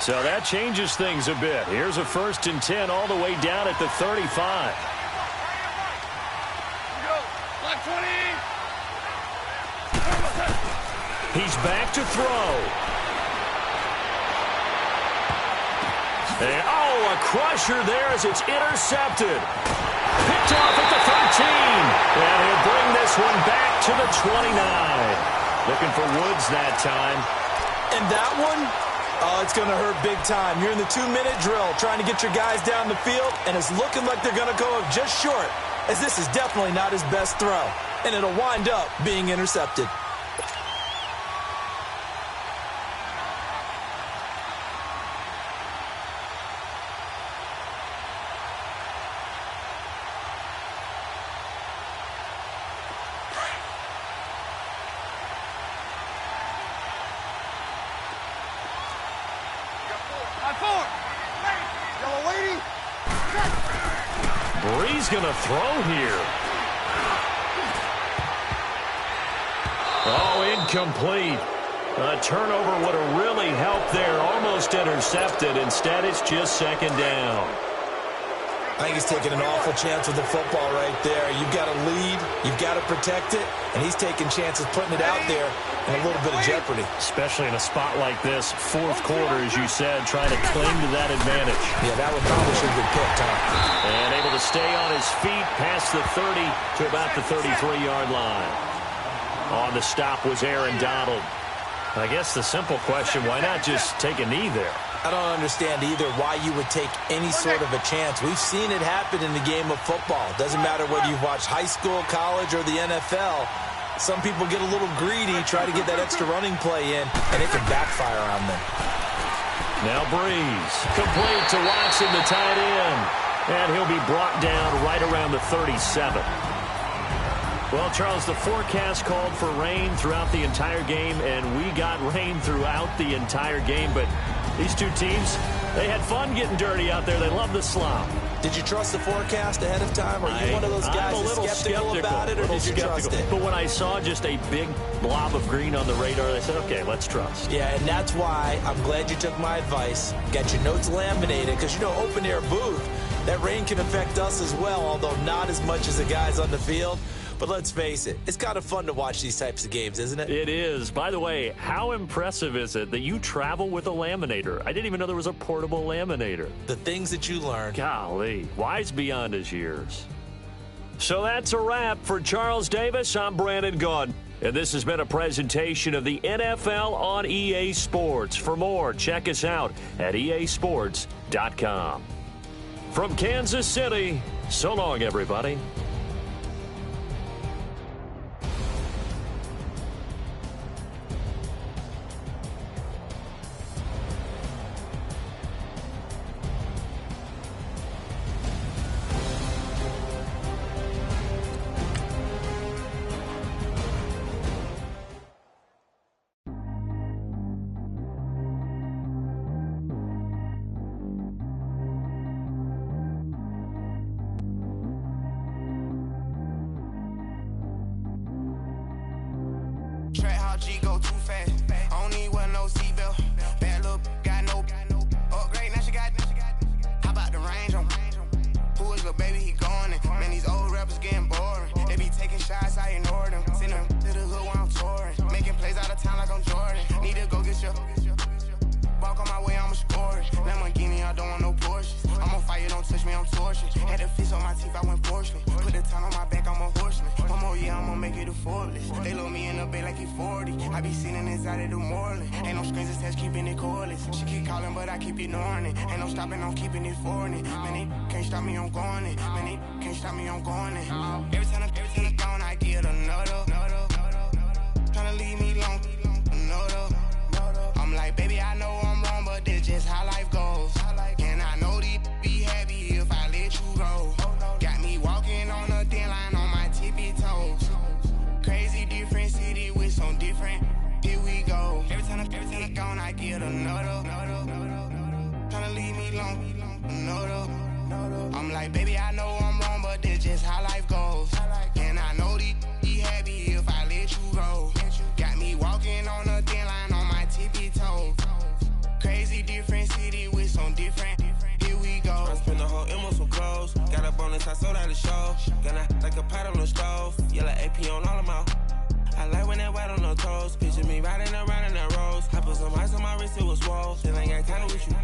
So that changes things a bit. Here's a 1st and 10 all the way down at the 35. He's back to throw. And, a crusher there as it's intercepted. Picked off at the 13. And he'll bring this one back to the 29. Looking for Woods that time. And that one, it's going to hurt big time. You're in the 2-minute drill trying to get your guys down the field, and it's looking like they're going to go just short, as this is definitely not his best throw. And it'll wind up being intercepted. Bree's going to throw here. Incomplete. A turnover would have really helped there. Almost intercepted. Instead, it's just second down. I think he's taking an awful chance with the football right there. You've got to lead. You've got to protect it. And he's taking chances putting it out there in a little bit of jeopardy. Especially in a spot like this. 4th quarter, as you said, trying to cling to that advantage. Yeah, that would probably should have been picked, huh? And able to stay on his feet past the 30 to about the 33-yard line. On the stop was Aaron Donald. I guess the simple question, why not just take a knee there? I don't understand either why you would take any sort of a chance. We've seen it happen in the game of football. Doesn't matter whether you've watched high school, college, or the NFL. Some people get a little greedy, try to get that extra running play in, and it can backfire on them. Now Breeze, complete to Watson, the tight end. And he'll be brought down right around the 37. Well, Charles, the forecast called for rain throughout the entire game, and we got rain throughout the entire game. But these two teams, they had fun getting dirty out there. They love the slop. Did you trust the forecast ahead of time? Are you one of those guys that's skeptical about it, or did you trust it? But when I saw just a big blob of green on the radar, I said, okay, let's trust. Yeah, and that's why I'm glad you took my advice. Got your notes laminated, because, open-air booth, that rain can affect us as well, although not as much as the guys on the field. But let's face it, it's kind of fun to watch these types of games, isn't it? It is. By the way, how impressive is it that you travel with a laminator? I didn't even know there was a portable laminator. The things that you learn. Golly, wise beyond his years. So that's a wrap. For Charles Davis, I'm Brandon Gaudin. And this has been a presentation of the NFL on EA Sports. For more, check us out at easports.com. From Kansas City, so long, everybody. Track how G go too fast. I don't need wear no seatbelt. Bad little got no upgrade. Now she got. How about the range on? Who is the baby? He going in. Man, these old rappers getting boring. They be taking shots, I ignore them. Send them to the hood while I'm touring. Making plays out of town like I'm Jordan. Need to go get your. Walk on my way, I'ma score it. Lamborghini, I don't want no Porsches. I'm on fire, don't touch me, I'm tortured. Had the fish on my teeth, I went porcelain. Put the town on my back, I'm a horseman. One more year, I'ma make it affordless. They load me in the bay like he 40. I be sitting inside of the Moreland. Ain't no screens attached, keeping it cordless. She keep calling, but I keep ignoring it. Ain't no stopping, I'm keeping it for it. Man, they can't stop me, I'm going it. Man, they can't stop me, I'm going it. Every time I'm gone, I get another. Tryna leave me alone, another. I'm like, baby, I know I'm wrong, but this just how life goes. And I know these be happy if I let you go. Got me walking on a thin line on my tippy toes. Crazy different city with some different. Here we go. Every time I'm gone, I get another. Tryna leave me alone, another. I'm like, baby, I know I'm wrong, but this just how life goes. And I know these be happy if I let you go. Got me walking on a thin line on my tippy toes. Crazy different city with some different. Here we go. I spent the whole M on some clothes. Got a bonus, I sold out the show. Gonna like a pot on the stove. Yellow AP on all of them out. I like when that white on the toes. Picture me riding around in that rose. I put some ice on my wrist, it was swole. Still ain't got time with you.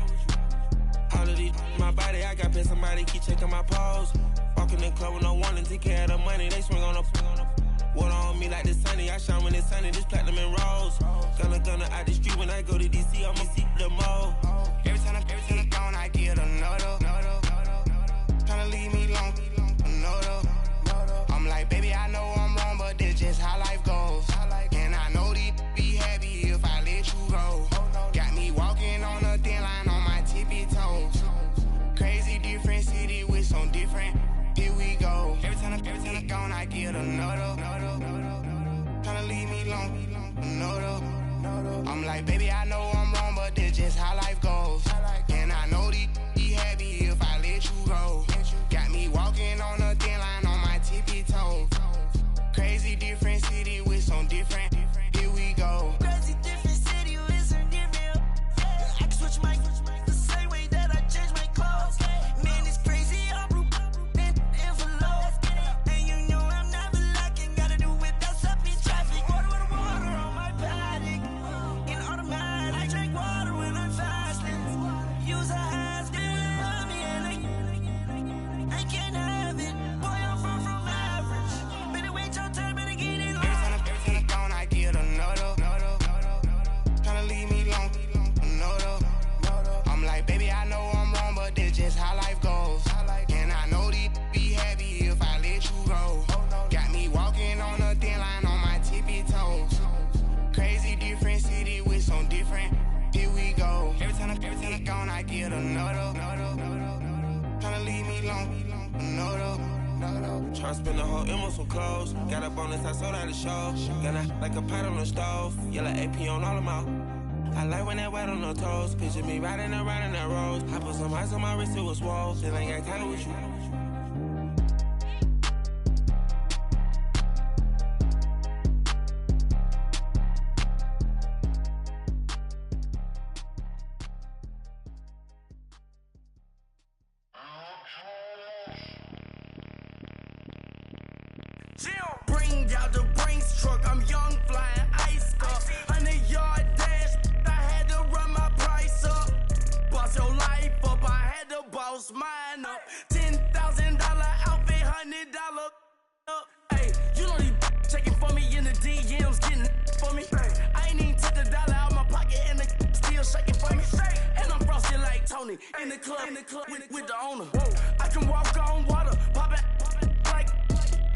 All of these, my body, I got pay somebody keep checking my pose. Walk in the club with no warning, take care of the money. They swing on the water on me like the sunny. I shine when it's sunny, this platinum and rose. Gonna out the street when I go to DC, I'ma see the mall. Every time I'm gone, I get another. Tryna leave me alone, another. I'm like, baby, I know I'm wrong, but this just how life goes. And I know these be happy if I let you go. Got me walking on a thin line on my tippy toes. Crazy different city with some different. Here we go. Every time I'm gone, I get another. Tryna leave me alone, another. I'm like, baby, I know I'm wrong, but this just how life goes. And I know these be happy if I let you go. Got me walking on a thin line on my tippy toes. Crazy different city with some different. Here we go. Crazy different city with some different. I can switch my the same way that I change my clothes. Man, it's crazy. I'm envelope. And you know I'm never lacking. Gotta do without stopping traffic. Water on my paddock. In automatic. I drink water when I'm fasting. Use a hands, give me and I can't have it. Boy, I'm from average. Better wait your turn, better get it on. Every time I'm gone, I get another. Tryna leave me alone, another. I'm like, baby, I know I'm wrong, but this just how life goes. And I know these be happy if I let you go. Got me walking on a thin line on my tippy toes. Crazy different city with some different. Here we go. Every time I'm gone, I get another. Tryna leave me alone, another. Tryna spend the whole M on some clothes. Got a bonus, I sold out the show. Gonna like a pot on the stove. Yellow AP on all of them out. I like when that wet on the toes. Picture me riding around in that rose. I put some ice on my wrist, it was swole. Still ain't got time with you. Bring out the Brinks truck, I'm young, flying ice up. 100-yard dash, I had to run my price up. Boss your life up, I had to boss mine up. $10,000 outfit, $100 up. Hey, you know these checking for me in the DMs, getting for me. I ain't even took the dollar out my pocket and the still shaking for me. And I'm frosted like Tony in the club with the owner. I can walk on water, pop it like,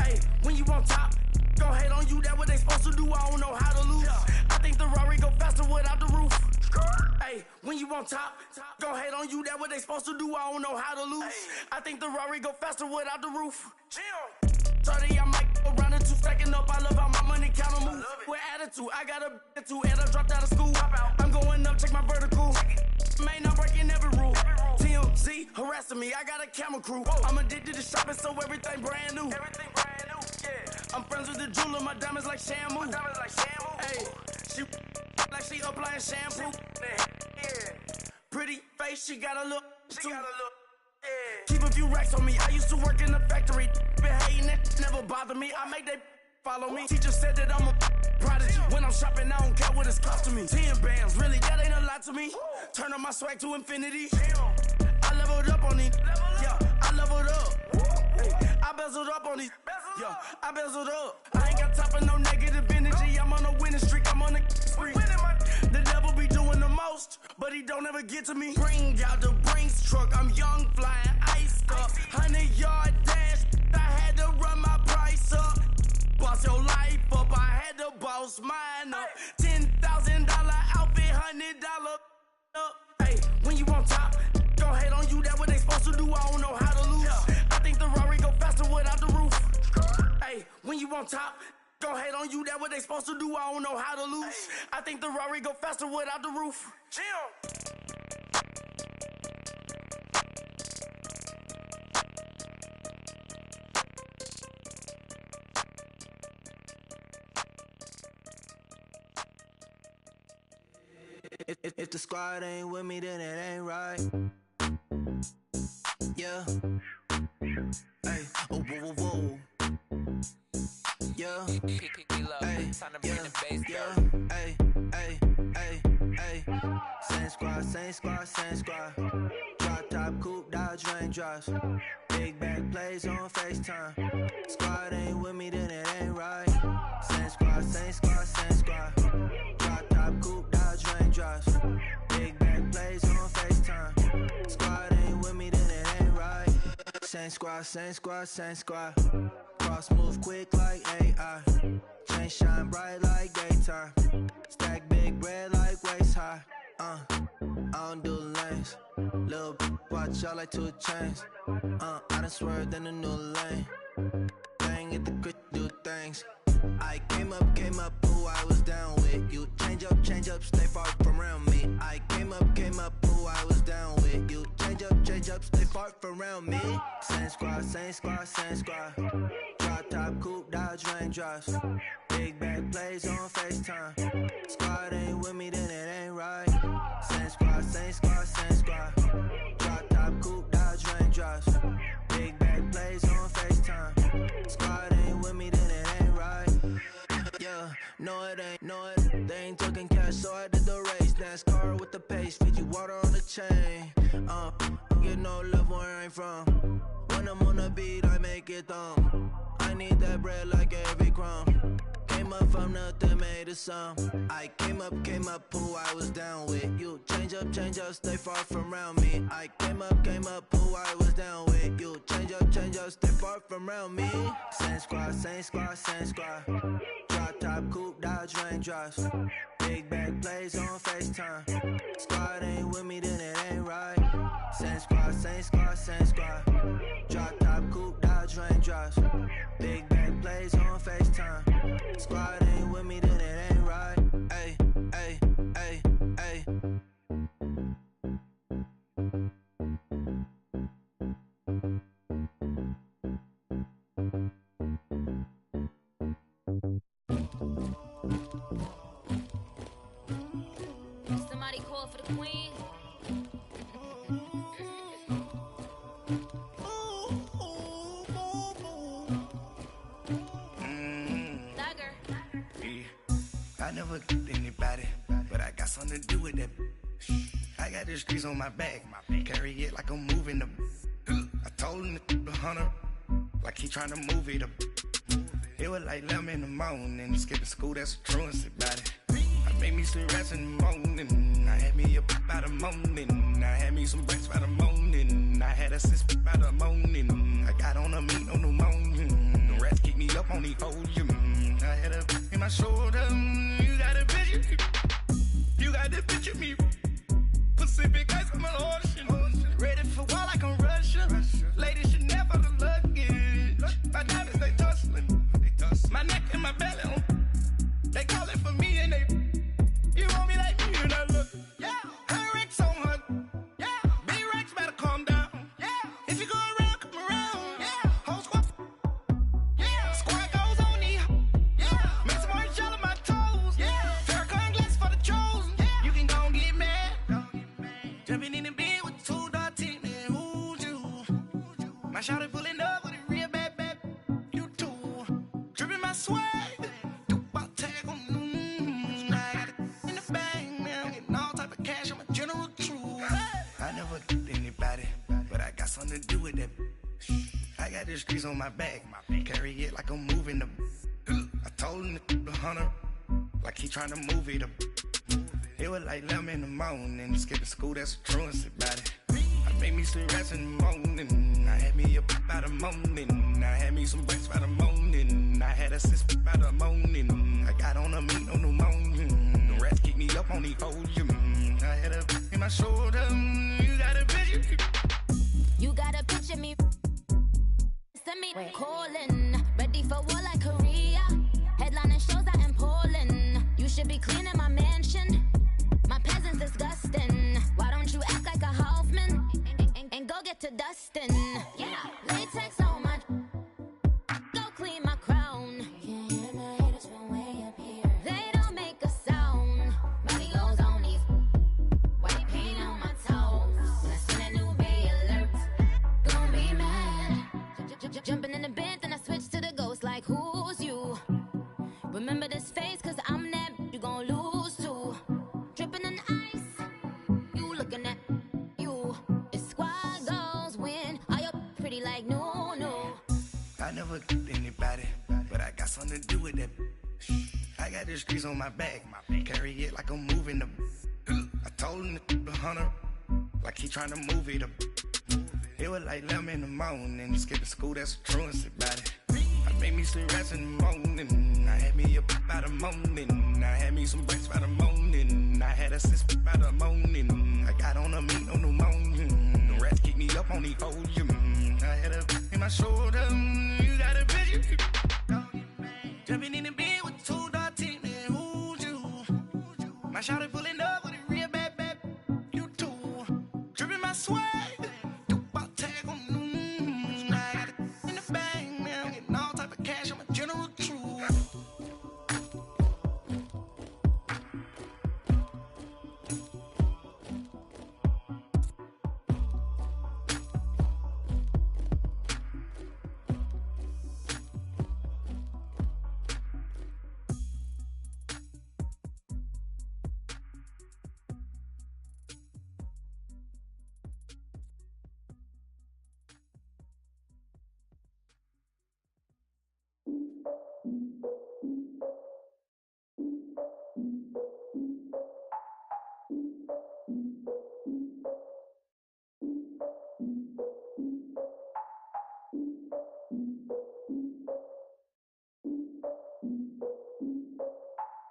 hey, when you on top. Gon' hate on you, that what they supposed to do, I don't know how to lose. I think the Rari go faster without the roof. Hey, when you on top, gon' hate on you, that what they supposed to do, I don't know how to lose. I think the Rari go faster without the roof. 30, I might go round the two, stacking up, I love how my money count on move. With attitude, I got a attitude, and I dropped out of school. I'm going up, check my vertical. Man, I'm breaking every rule. TMZ harassing me, I got a camera crew. I'm addicted to shopping, so everything brand new. I'm friends with the jeweler, my diamonds like Shamu. Hey, she like she applying shampoo. Pretty face, she got a look. Keep a few racks on me. I used to work in the factory. Been hating it, never bother me. I make they follow me. Teacher said that I'm a prodigy. When I'm shopping, I don't care what it's costing me. 10 bands, really, that ain't a lot to me. Turn up my swag to infinity. I leveled up on these. Yeah, I leveled up. I bezeled up on these. Yeah, I bezeled up. I ain't got time for no negative energy. I'm on a winning streak. I'm on a spree. The devil be doing the most, but he don't ever get to me. Bring out the Brinks truck. I'm young, flying ice up. 100-yard dash. I had to run my price up. Boss your life up. I had to boss mine up. $10,000 outfit, $100 up. Hey, when you on top, gon' hate on you. That what they supposed to do. I don't know how to lose. I think the Rari go faster without the roof. Hey, when you on top, gon' hate on you. That what they supposed to do. I don't know how to lose. I think the Rari go faster without the roof. If the squad ain't with me, then it ain't right. Yeah. Hey. Oh, whoa, whoa, whoa. Yeah. Hey. Yeah. Yeah. Hey. Hey. Hey. Hey. Same squad, same squad, same squad. Drop top, coupe, Dodge raindrops. Big back plays on FaceTime. Squad ain't with me, then it ain't right. Same squad, same squad, same squad. Drop top, coupe, Dodge raindrops. Big back plays on FaceTime. Squad ain't with me, then it ain't right. Same squad, same squad, same squad. Cross move quick like AI. Chain shine bright like daytime. Stack big bread like waist high. I don't do lanes. Little watch out like 2 chains. I done swerved in a new lane. Bang at the crit, do things. I came up, who I was down with. You change up, stay far from around me. I came up, who I was down with. You change up, stay far from around me. Same squad, same squad, same squad. Drop top, coupe, Dodge raindrops. Big back plays on FaceTime. Squad ain't with me, then it ain't right. Same squad, same squad, same squad. Drop top, coupe, Dodge raindrops. Big back plays on FaceTime. Squad ain't with me, then it ain't right. Yeah, no it ain't, no it. They ain't talking cash, so I did the race. NASCAR with the pace, feed you water on the chain. Get no love where I'm from. When I'm on the beat, I make it thumb. I need that bread like every crumb. Came up from nothing, made a sum. I came up, who I was down with. You change up, stay far from around me. I came up, who I was down with. You change up, stay far from around me. Same squad, same squad, same squad. Drop top, coupe, Dodge raindrops. Big back plays on FaceTime. Squad ain't with me, then it ain't right. Same squad, same squad, same squad. Drop top, coupe, Dodge raindrops. Big back plays on FaceTime. Squad ain't with me, then it ain't right. Ay, ay, ay, ay. go for the queen. I never anybody, but I got something to do with that. I got the streets on my back, carry it like I'm moving the. I told him the hunter, like he trying to move it up. It was like 11 in the morning, skipping school, that's a truancy about it. I made me some rest in the morning, I had me a pop by the morning, I had me some breaks by the morning, I had a sis by the morning, I got on a meat on the morning, the rats keep me up on the podium, I had a in my shoulder, you got a picture, you got the picture me, Pacific ice on my ocean, ready for war like I'm Russia, ladies should never the luggage, my diamonds they tussling, my neck and my belly on, they call it for me and they, you want me like me and I look, yeah, her Rex on her, yeah, B-Rex better calm down, yeah, if you go around, come around, yeah, whole squad, yeah, squad goes on the, yeah, make some orange gel on my toes, yeah, Farrakhan glass for the chosen, yeah, you can go and get mad, jumping in the bed with 2 dark teeth, and who's you, my shawty pulling up with a real bad, you too, dripping my swag, something to do with that. I got the streets on my back, carry it like I'm moving the. I told him the hunter, like he trying to move it up. It was like 11 in the morning, skipping school, that's a truancy about it. I made me some rest in the morning, I had me a pop by the morning, I had me some breaks by the morning, I had a sis by the morning, I got on a meat on the morning, the rats keep me up on the podium, I had a in my shoulder, you got a picture. You gotta picture me. Send me calling. Ready for war like Korea. Headlining shows out in Poland. You should be cleaning my mansion. My peasants disgusting. Why don't you act like a Hoffman and go get to dustin'? Yeah, latex on my. Go clean my crown. Can't hear my haters from way up here. They don't make a sound. Body goes on these. White paint on my toes. When I see that new bay alert. Jumping in the bed, then I switch to the ghost like who's you? Remember this face, cause I'm that you gon' lose too. Dripping in ice, you looking at you. It's squad goals win, are you pretty like no? I never anybody, but I got something to do with that. I got the streets on my back, carry it like I'm moving the. I told him the hunter, like he trying to move it up. It was like 11 in the morning, skipping school, that's a truancy about it. I made me some rest in the morning, I had me a pop by the morning, I had me some breaks by the morning, I had a sis by the morning, I got on a meat on the morning, the rats keep me up on the podium, I had a in my shoulder, you got a picture, jumping in the bed with 2 dark teeth, and who's you, my shawty pulling up with a real bad, you too, dripping my swag.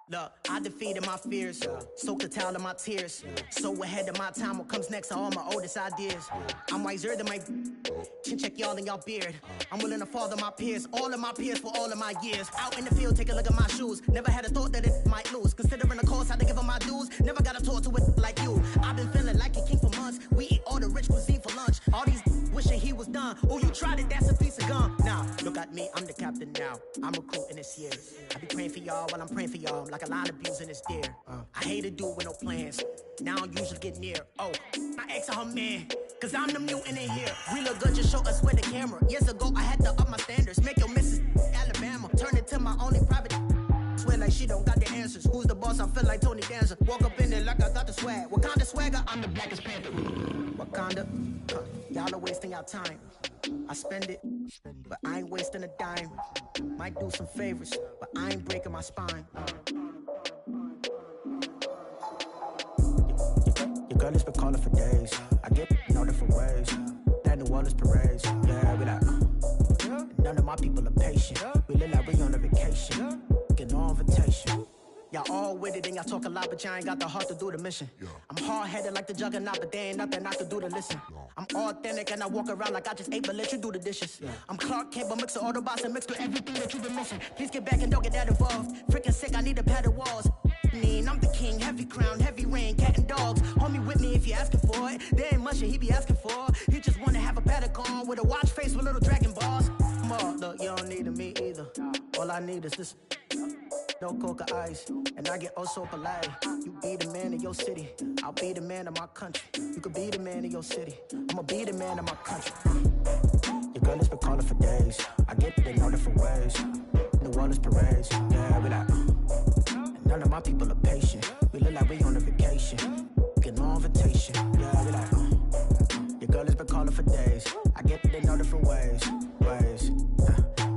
Look, I defeated my fears, soaked the towel of my tears. So ahead of my time, what comes next are all my oldest ideas. I'm wiser than my chin check y'all in y'all beard. I'm willing to father my peers, all of my peers for all of my years. Out in the field, take a look at my shoes. Never had a thought that it might lose. Considering the cost, I had to give them my dues. Never got a talk to it like you. I've been feeling like a king for months. We eat all the rich cuisine for lunch. All these wishing he was done. Oh, you tried it, that's a piece of gum. Now, look look at me, I'm the captain now. I'm recruiting this year. I be praying for y'all while I'm praying for y'all. Like a line of abusing this deer. I hate to do with no plans. Now I usually get near. Oh, my ex and her man. Cause I'm the mutant in here. We look good, just show us where the camera. Years ago, I had to up my standards. Make your missus Alabama. Turn it to my only private. Swear like she don't got the answers. Who's the boss? I feel like Tony Danza. Walk up in there like I got the swag. What kind of swagger? I'm the blackest panther. Wakanda. Y'all are wasting your time. I spend it, but I ain't wasting a dime. Might do some favors, but I ain't breaking my spine. Your girl has been calling for days. I get in all different ways. That New Orleans parades. Yeah, we like, none of my people are patient. We live like we on a vacation. Get no invitation. Y'all all with it and y'all talk a lot, but y'all ain't got the heart to do the mission. I'm hard-headed like the juggernaut, but there ain't nothing I can do to listen. I'm authentic and I walk around like I just ate, but let you do the dishes. I'm Clark Kent, but mix the Autobots and mix with everything that you've been missing. Please get back and don't get that involved. Freaking sick, I need a pad of walls. I'm the king, heavy crown, heavy rain, cat and dogs. Homie with me if you asking for it. There ain't much that he be asking for. He just wanna have a paddock on with a watch face with little dragon balls. Look, you don't need me either. All I need is this. No coca ice, and I get oh so polite. You be the man of your city, I'll be the man of my country. You could be the man of your city, I'ma be the man of my country. Your girl has been calling for days. I get it in all different ways. New Orleans parades, yeah, we like. None of my people are patient. We look like we on a vacation. Get no invitation, yeah, we like. Your girl has been calling for days. I get it in all different ways.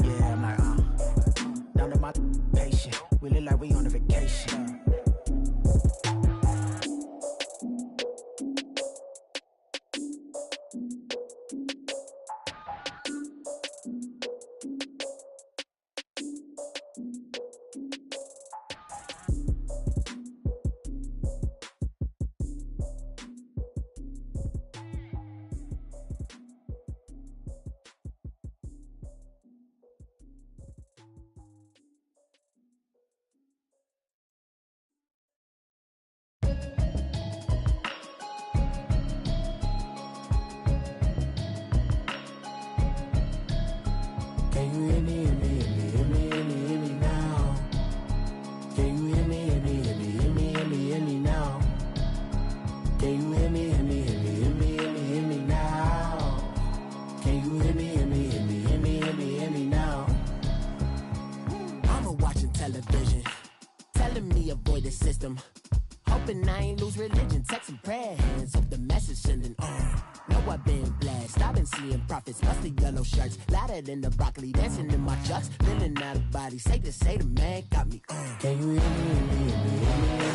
Yeah, I'm like, none of my patient. We look like we on a vacation. In the broccoli, dancing in my chucks, feeling out of body. Say the man got me. Can you hear me?